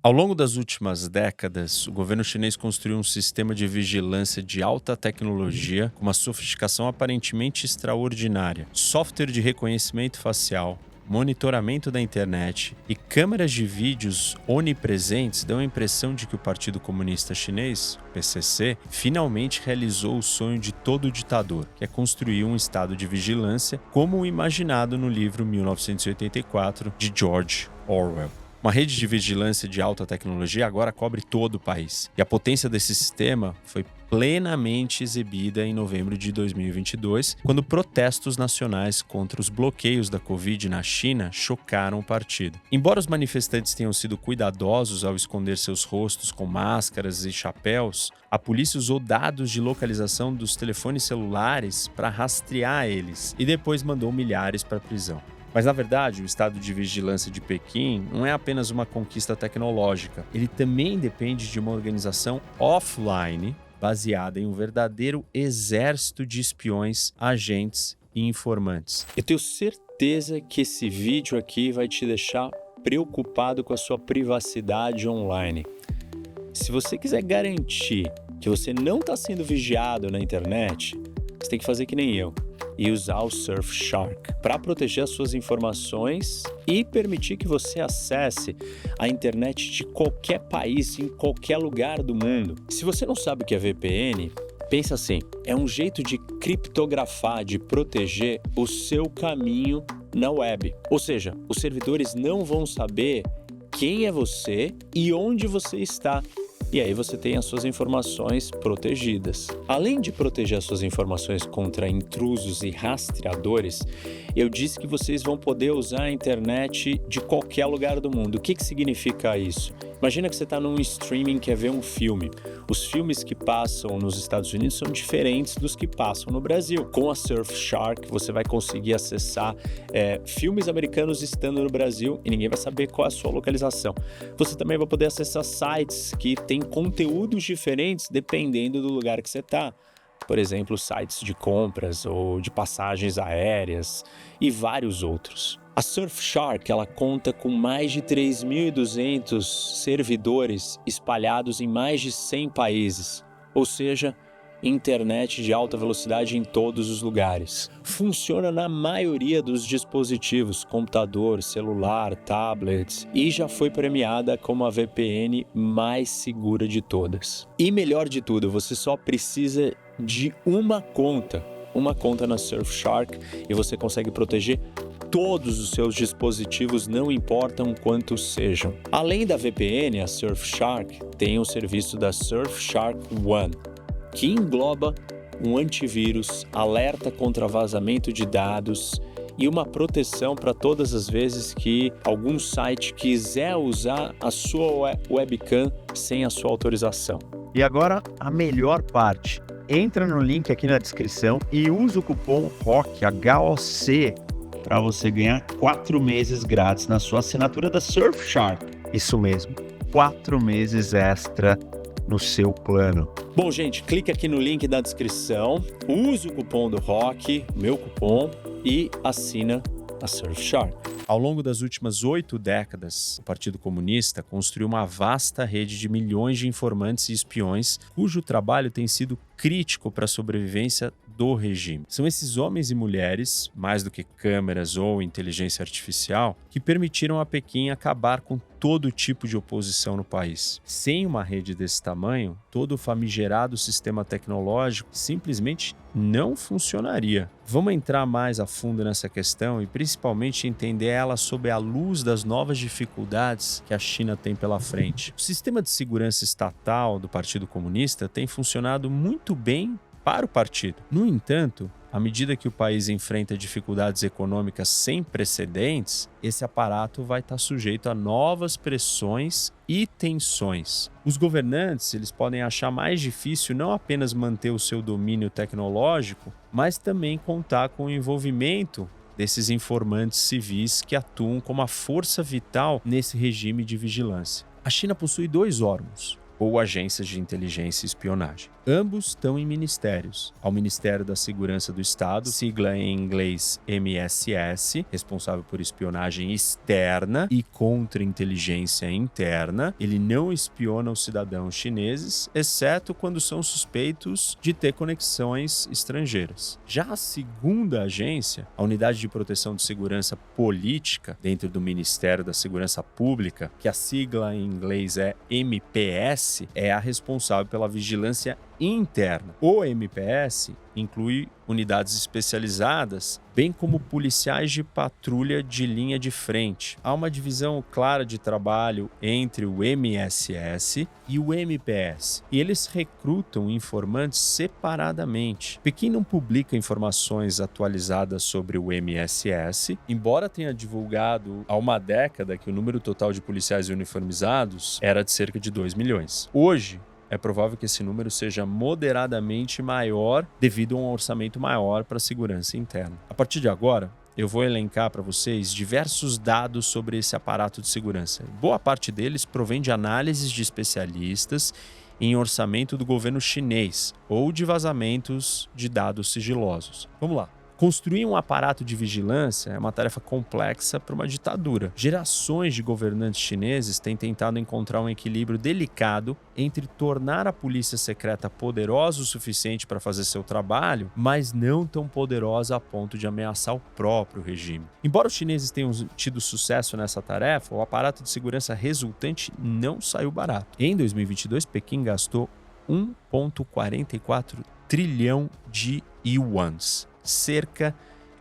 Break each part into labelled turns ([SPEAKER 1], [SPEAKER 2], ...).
[SPEAKER 1] Ao longo das últimas décadas, o governo chinês construiu um sistema de vigilância de alta tecnologia com uma sofisticação aparentemente extraordinária. Software de reconhecimento facial, monitoramento da internet e câmeras de vídeos onipresentes dão a impressão de que o Partido Comunista Chinês, PCC, finalmente realizou o sonho de todo ditador, que é construir um estado de vigilância como o imaginado no livro 1984 de George Orwell. Uma rede de vigilância de alta tecnologia agora cobre todo o país. E a potência desse sistema foi plenamente exibida em novembro de 2022, quando protestos nacionais contra os bloqueios da Covid na China chocaram o partido. Embora os manifestantes tenham sido cuidadosos ao esconder seus rostos com máscaras e chapéus, a polícia usou dados de localização dos telefones celulares para rastrear eles e depois mandou milhares para a prisão. Mas, na verdade, o estado de vigilância de Pequim não é apenas uma conquista tecnológica. Ele também depende de uma organização offline baseada em um verdadeiro exército de espiões, agentes e informantes. Eu tenho certeza que esse vídeo aqui vai te deixar preocupado com a sua privacidade online. Se você quiser garantir que você não está sendo vigiado na internet, você tem que fazer que nem eu e usar o Surfshark para proteger as suas informações e permitir que você acesse a internet de qualquer país, em qualquer lugar do mundo. Se você não sabe o que é VPN, pensa assim, é um jeito de criptografar, de proteger o seu caminho na web. Ou seja, os servidores não vão saber quem é você e onde você está. E aí você tem as suas informações protegidas. Além de proteger as suas informações contra intrusos e rastreadores, eu disse que vocês vão poder usar a internet de qualquer lugar do mundo. O que significa isso? Imagina que você está num streaming e quer ver um filme. Os filmes que passam nos Estados Unidos são diferentes dos que passam no Brasil. Com a Surfshark, você vai conseguir acessar filmes americanos estando no Brasil e ninguém vai saber qual é a sua localização. Você também vai poder acessar sites que têm conteúdos diferentes dependendo do lugar que você está. Por exemplo, sites de compras ou de passagens aéreas e vários outros. A Surfshark, ela conta com mais de 3.200 servidores espalhados em mais de 100 países, ou seja, internet de alta velocidade em todos os lugares. Funciona na maioria dos dispositivos, computador, celular, tablets, e já foi premiada como a VPN mais segura de todas. E melhor de tudo, você só precisa de uma conta na Surfshark e você consegue proteger todos os seus dispositivos, não importam quantos sejam. Além da VPN, a Surfshark tem o serviço da Surfshark One, que engloba um antivírus, alerta contra vazamento de dados e uma proteção para todas as vezes que algum site quiser usar a sua webcam sem a sua autorização.
[SPEAKER 2] E agora a melhor parte. Entra no link aqui na descrição e usa o cupom ROC, HOC, para você ganhar 4 meses grátis na sua assinatura da Surfshark. Isso mesmo, 4 meses extra no seu plano.
[SPEAKER 1] Bom, gente, clica aqui no link da descrição, usa o cupom do ROC, meu cupom, e assina a Surfshark. Ao longo das últimas 8 décadas, o Partido Comunista construiu uma vasta rede de milhões de informantes e espiões, cujo trabalho tem sido crítico para a sobrevivência do regime. São esses homens e mulheres, mais do que câmeras ou inteligência artificial, que permitiram a Pequim acabar com todo tipo de oposição no país. Sem uma rede desse tamanho, todo o famigerado sistema tecnológico simplesmente não funcionaria. Vamos entrar mais a fundo nessa questão e principalmente entender ela sob a luz das novas dificuldades que a China tem pela frente. O sistema de segurança estatal do Partido Comunista tem funcionado muito bem para o partido. No entanto, à medida que o país enfrenta dificuldades econômicas sem precedentes, esse aparato vai estar sujeito a novas pressões e tensões. Os governantes, eles podem achar mais difícil não apenas manter o seu domínio tecnológico, mas também contar com o envolvimento desses informantes civis que atuam como a força vital nesse regime de vigilância. A China possui 2 órgãos, ou agências de inteligência e espionagem. Ambos estão em ministérios. Ao Ministério da Segurança do Estado, sigla em inglês MSS, responsável por espionagem externa e contra-inteligência interna. Ele não espiona os cidadãos chineses, exceto quando são suspeitos de ter conexões estrangeiras. Já a segunda agência, a Unidade de Proteção de Segurança Política, dentro do Ministério da Segurança Pública, que a sigla em inglês é MPS, é a responsável pela vigilância interna. O MPS inclui unidades especializadas, bem como policiais de patrulha de linha de frente. Há uma divisão clara de trabalho entre o MSS e o MPS, e eles recrutam informantes separadamente. Pequim não publica informações atualizadas sobre o MSS, embora tenha divulgado há uma década que o número total de policiais uniformizados era de cerca de 2 milhões. Hoje, é provável que esse número seja moderadamente maior devido a um orçamento maior para a segurança interna. A partir de agora, eu vou elencar para vocês diversos dados sobre esse aparato de segurança. Boa parte deles provém de análises de especialistas em orçamento do governo chinês ou de vazamentos de dados sigilosos. Vamos lá. Construir um aparato de vigilância é uma tarefa complexa para uma ditadura. Gerações de governantes chineses têm tentado encontrar um equilíbrio delicado entre tornar a polícia secreta poderosa o suficiente para fazer seu trabalho, mas não tão poderosa a ponto de ameaçar o próprio regime. Embora os chineses tenham tido sucesso nessa tarefa, o aparato de segurança resultante não saiu barato. Em 2022, Pequim gastou 1,44 trilhão de yuans, cerca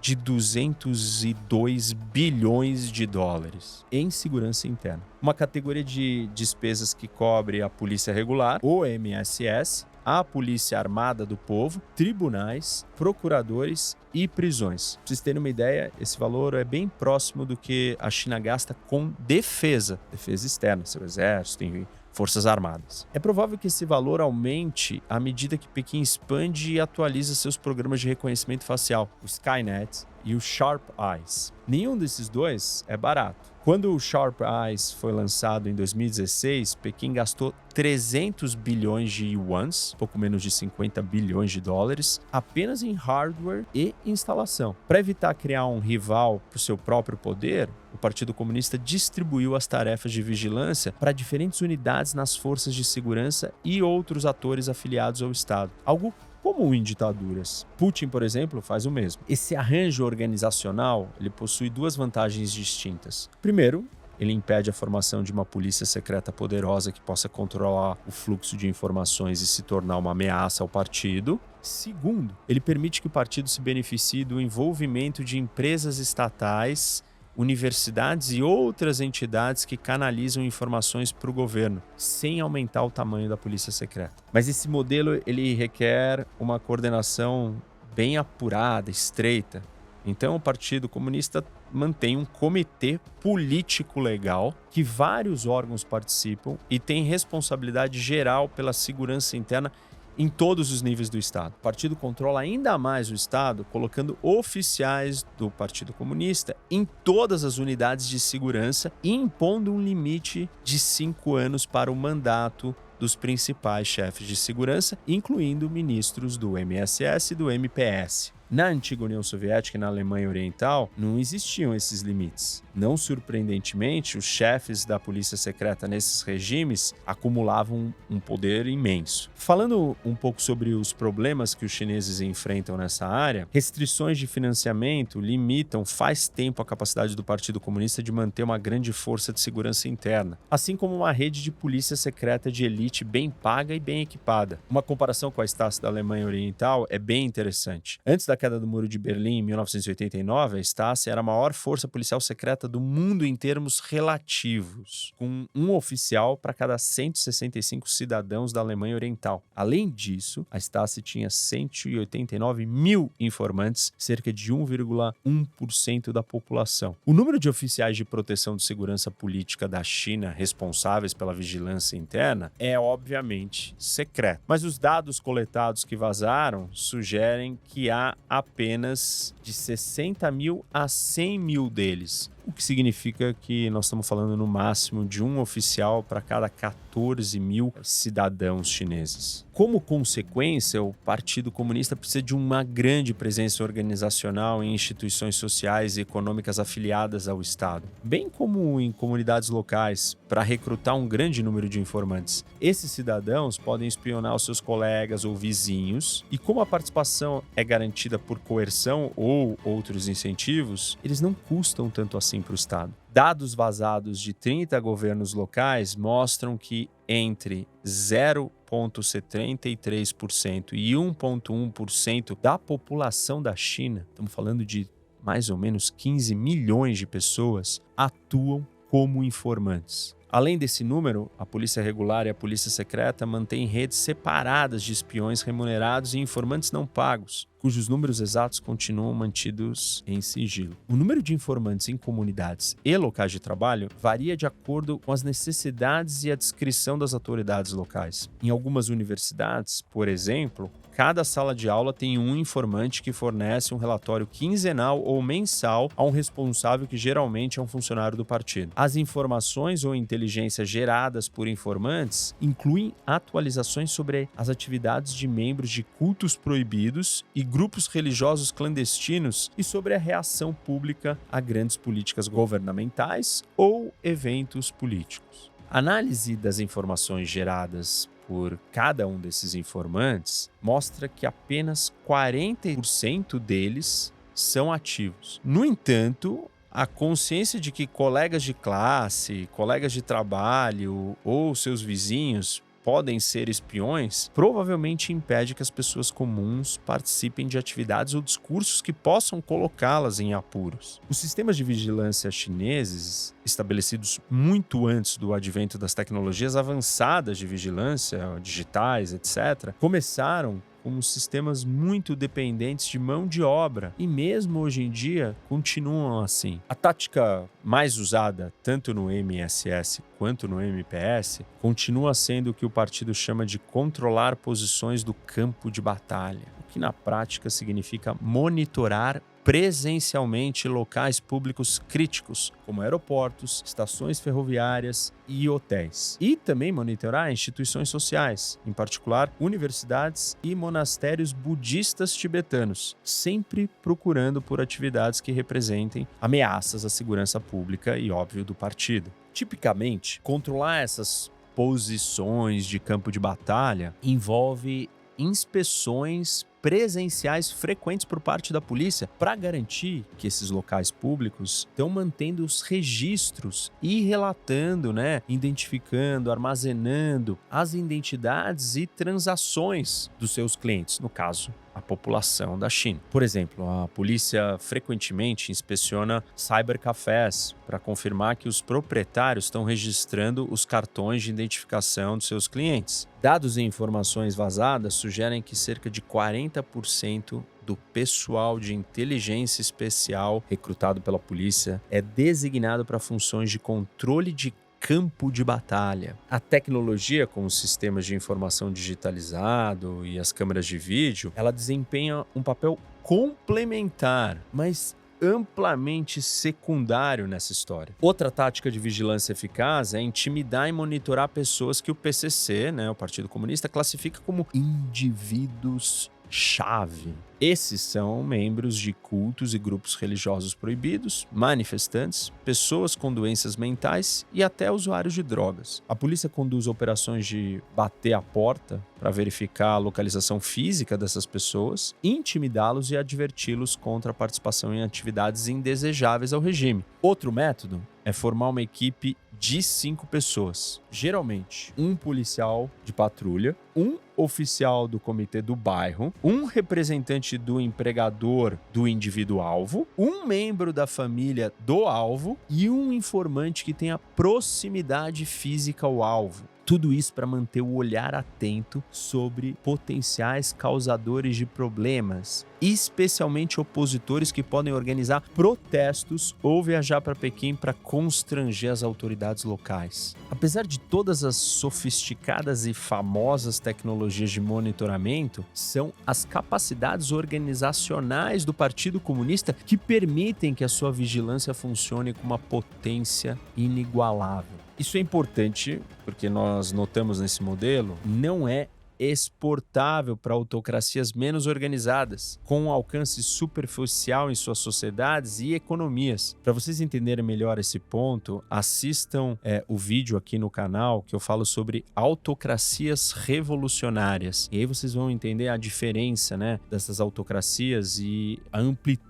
[SPEAKER 1] de 202 bilhões de dólares em segurança interna. Uma categoria de despesas que cobre a Polícia Regular, o MSS, a Polícia Armada do Povo, tribunais, procuradores e prisões. Pra vocês terem uma ideia, esse valor é bem próximo do que a China gasta com defesa externa, seu exército, enfim, Forças Armadas. É provável que esse valor aumente à medida que Pequim expande e atualiza seus programas de reconhecimento facial, o Skynet e o Sharp Eyes. Nenhum desses dois é barato. Quando o Sharp Eyes foi lançado em 2016, Pequim gastou 300 bilhões de yuans, pouco menos de 50 bilhões de dólares, apenas em hardware e instalação. Para evitar criar um rival para o seu próprio poder, o Partido Comunista distribuiu as tarefas de vigilância para diferentes unidades nas forças de segurança e outros atores afiliados ao Estado. Algo comum em ditaduras. Putin, por exemplo, faz o mesmo. Esse arranjo organizacional, ele possui duas vantagens distintas. Primeiro, ele impede a formação de uma polícia secreta poderosa que possa controlar o fluxo de informações e se tornar uma ameaça ao partido. Segundo, ele permite que o partido se beneficie do envolvimento de empresas estatais, universidades e outras entidades que canalizam informações para o governo, sem aumentar o tamanho da polícia secreta. Mas esse modelo ele requer uma coordenação bem apurada, estreita. Então o Partido Comunista mantém um comitê político-legal que vários órgãos participam e tem responsabilidade geral pela segurança interna em todos os níveis do Estado. O partido controla ainda mais o Estado, colocando oficiais do Partido Comunista em todas as unidades de segurança e impondo um limite de 5 anos para o mandato dos principais chefes de segurança, incluindo ministros do MSS e do MPS. Na antiga União Soviética e na Alemanha Oriental, não existiam esses limites. Não surpreendentemente, os chefes da polícia secreta nesses regimes acumulavam um poder imenso. Falando um pouco sobre os problemas que os chineses enfrentam nessa área, restrições de financiamento limitam faz tempo a capacidade do Partido Comunista de manter uma grande força de segurança interna, assim como uma rede de polícia secreta de elite bem paga e bem equipada. Uma comparação com a Stasi da Alemanha Oriental é bem interessante. Antes da queda do Muro de Berlim em 1989, a Stasi era a maior força policial secreta do mundo em termos relativos, com um oficial para cada 165 cidadãos da Alemanha Oriental. Além disso, a Stasi tinha 189 mil informantes, cerca de 1,1% da população. O número de oficiais de proteção de segurança política da China responsáveis pela vigilância interna é, obviamente, secreto. Mas os dados coletados que vazaram sugerem que há apenas de 60 mil a 100 mil deles. O que significa que nós estamos falando no máximo de um oficial para cada 14 mil cidadãos chineses. Como consequência, o Partido Comunista precisa de uma grande presença organizacional em instituições sociais e econômicas afiliadas ao Estado, bem como em comunidades locais, para recrutar um grande número de informantes. Esses cidadãos podem espionar os seus colegas ou vizinhos, e como a participação é garantida por coerção ou outros incentivos, eles não custam tanto assim para o Estado. Dados vazados de 30 governos locais mostram que entre 0,73% e 1,1% da população da China, estamos falando de mais ou menos 15 milhões de pessoas, atuam como informantes. Além desse número, a polícia regular e a polícia secreta mantêm redes separadas de espiões remunerados e informantes não pagos, cujos números exatos continuam mantidos em sigilo. O número de informantes em comunidades e locais de trabalho varia de acordo com as necessidades e a discrição das autoridades locais. Em algumas universidades, por exemplo, cada sala de aula tem um informante que fornece um relatório quinzenal ou mensal a um responsável que geralmente é um funcionário do partido. As informações ou inteligência geradas por informantes incluem atualizações sobre as atividades de membros de cultos proibidos e grupos religiosos clandestinos e sobre a reação pública a grandes políticas governamentais ou eventos políticos. A análise das informações geradas por cada um desses informantes mostra que apenas 40% deles são ativos. No entanto, a consciência de que colegas de classe, colegas de trabalho ou seus vizinhos podem ser espiões, provavelmente impede que as pessoas comuns participem de atividades ou discursos que possam colocá-las em apuros. Os sistemas de vigilância chineses, estabelecidos muito antes do advento das tecnologias avançadas de vigilância, digitais, etc., começaram como sistemas muito dependentes de mão de obra e mesmo hoje em dia continuam assim. A tática mais usada, tanto no MSS quanto no MPS, continua sendo o que o partido chama de controlar posições do campo de batalha, o que na prática significa monitorar presencialmente locais públicos críticos, como aeroportos, estações ferroviárias e hotéis. E também monitorar instituições sociais, em particular universidades e monastérios budistas tibetanos, sempre procurando por atividades que representem ameaças à segurança pública e, óbvio, do partido. Tipicamente, controlar essas posições de campo de batalha envolve inspeções presenciais frequentes por parte da polícia para garantir que esses locais públicos estão mantendo os registros e relatando, identificando, armazenando as identidades e transações dos seus clientes, no caso, a população da China. Por exemplo, a polícia frequentemente inspeciona cybercafés para confirmar que os proprietários estão registrando os cartões de identificação dos seus clientes. Dados e informações vazadas sugerem que cerca de 40% do pessoal de inteligência especial recrutado pela polícia é designado para funções de controle de campo de batalha. A tecnologia, com os sistemas de informação digitalizado e as câmeras de vídeo, ela desempenha um papel complementar, mas amplamente secundário nessa história. Outra tática de vigilância eficaz é intimidar e monitorar pessoas que o PCC, o Partido Comunista, classifica como indivíduos-chave. Esses são membros de cultos e grupos religiosos proibidos, manifestantes, pessoas com doenças mentais e até usuários de drogas. A polícia conduz operações de bater a porta para verificar a localização física dessas pessoas, intimidá-los e adverti-los contra a participação em atividades indesejáveis ao regime. Outro método é formar uma equipe de 5 pessoas, geralmente um policial de patrulha, um oficial do comitê do bairro, um representante do empregador do indivíduo-alvo, um membro da família do alvo e um informante que tenha proximidade física ao alvo. Tudo isso para manter o olhar atento sobre potenciais causadores de problemas, especialmente opositores que podem organizar protestos ou viajar para Pequim para constranger as autoridades locais. Apesar de todas as sofisticadas e famosas tecnologias tecnologias de monitoramento são as capacidades organizacionais do Partido Comunista que permitem que a sua vigilância funcione com uma potência inigualável. Isso é importante porque nós notamos nesse modelo, não é exportável para autocracias menos organizadas, com um alcance superficial em suas sociedades e economias. Para vocês entenderem melhor esse ponto, assistam o vídeo aqui no canal que eu falo sobre autocracias revolucionárias. E aí vocês vão entender a diferença, né, dessas autocracias e a amplitude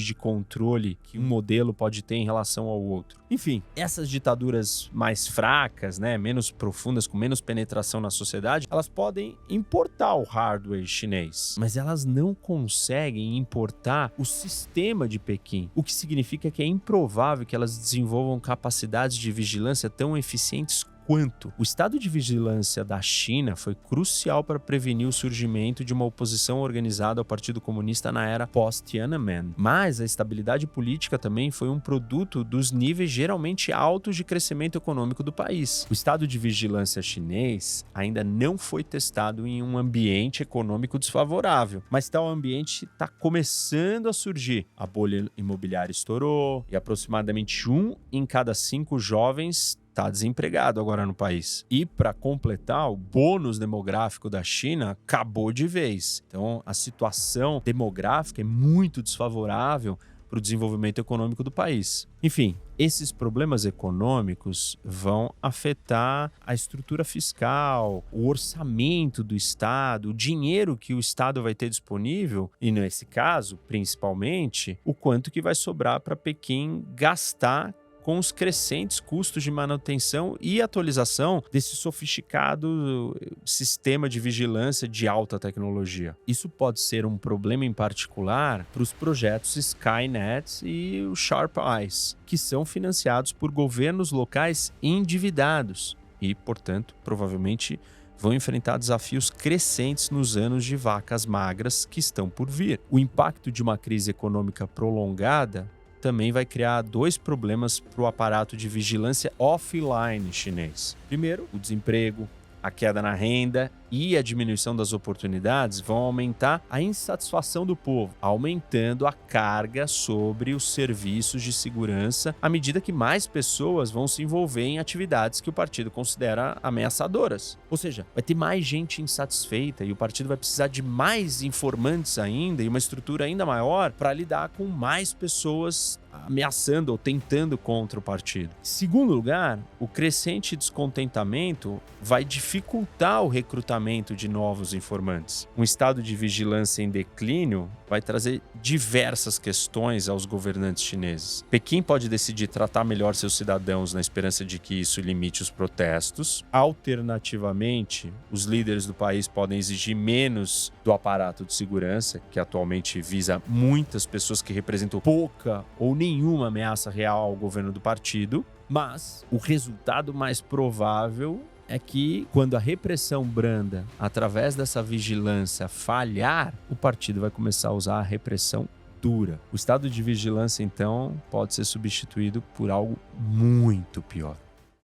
[SPEAKER 1] de controle que um modelo pode ter em relação ao outro. Enfim, essas ditaduras mais fracas, né, menos profundas, com menos penetração na sociedade, elas podem importar o hardware chinês, mas elas não conseguem importar o sistema de Pequim, o que significa que é improvável que elas desenvolvam capacidades de vigilância tão eficientes quanto. O estado de vigilância da China foi crucial para prevenir o surgimento de uma oposição organizada ao Partido Comunista na era pós-Tiananmen. Mas a estabilidade política também foi um produto dos níveis geralmente altos de crescimento econômico do país. O estado de vigilância chinês ainda não foi testado em um ambiente econômico desfavorável, mas tal ambiente está começando a surgir. A bolha imobiliária estourou e aproximadamente 1 em cada 5 jovens está desempregado agora no país. E para completar, o bônus demográfico da China acabou de vez. Então, a situação demográfica é muito desfavorável para o desenvolvimento econômico do país. Enfim, esses problemas econômicos vão afetar a estrutura fiscal, o orçamento do Estado, o dinheiro que o Estado vai ter disponível e, nesse caso, principalmente, o quanto que vai sobrar para Pequim gastar com os crescentes custos de manutenção e atualização desse sofisticado sistema de vigilância de alta tecnologia. Isso pode ser um problema em particular para os projetos Skynet e o Sharp Eyes, que são financiados por governos locais endividados e, portanto, provavelmente vão enfrentar desafios crescentes nos anos de vacas magras que estão por vir. O impacto de uma crise econômica prolongada também vai criar 2 problemas para o aparato de vigilância offline chinês. Primeiro, o desemprego, a queda na renda e a diminuição das oportunidades vão aumentar a insatisfação do povo, aumentando a carga sobre os serviços de segurança à medida que mais pessoas vão se envolver em atividades que o partido considera ameaçadoras. Ou seja, vai ter mais gente insatisfeita e o partido vai precisar de mais informantes ainda e uma estrutura ainda maior para lidar com mais pessoas ameaçando ou tentando contra o partido. Em segundo lugar, o crescente descontentamento vai dificultar o recrutamento de novos informantes. Um estado de vigilância em declínio vai trazer diversas questões aos governantes chineses. Pequim pode decidir tratar melhor seus cidadãos na esperança de que isso limite os protestos. Alternativamente, os líderes do país podem exigir menos do aparato de segurança, que atualmente visa muitas pessoas que representam pouca ou nenhuma ameaça real ao governo do partido. Mas o resultado mais provável é que, quando a repressão branda, através dessa vigilância, falhar, o partido vai começar a usar a repressão dura. O estado de vigilância, então, pode ser substituído por algo muito pior.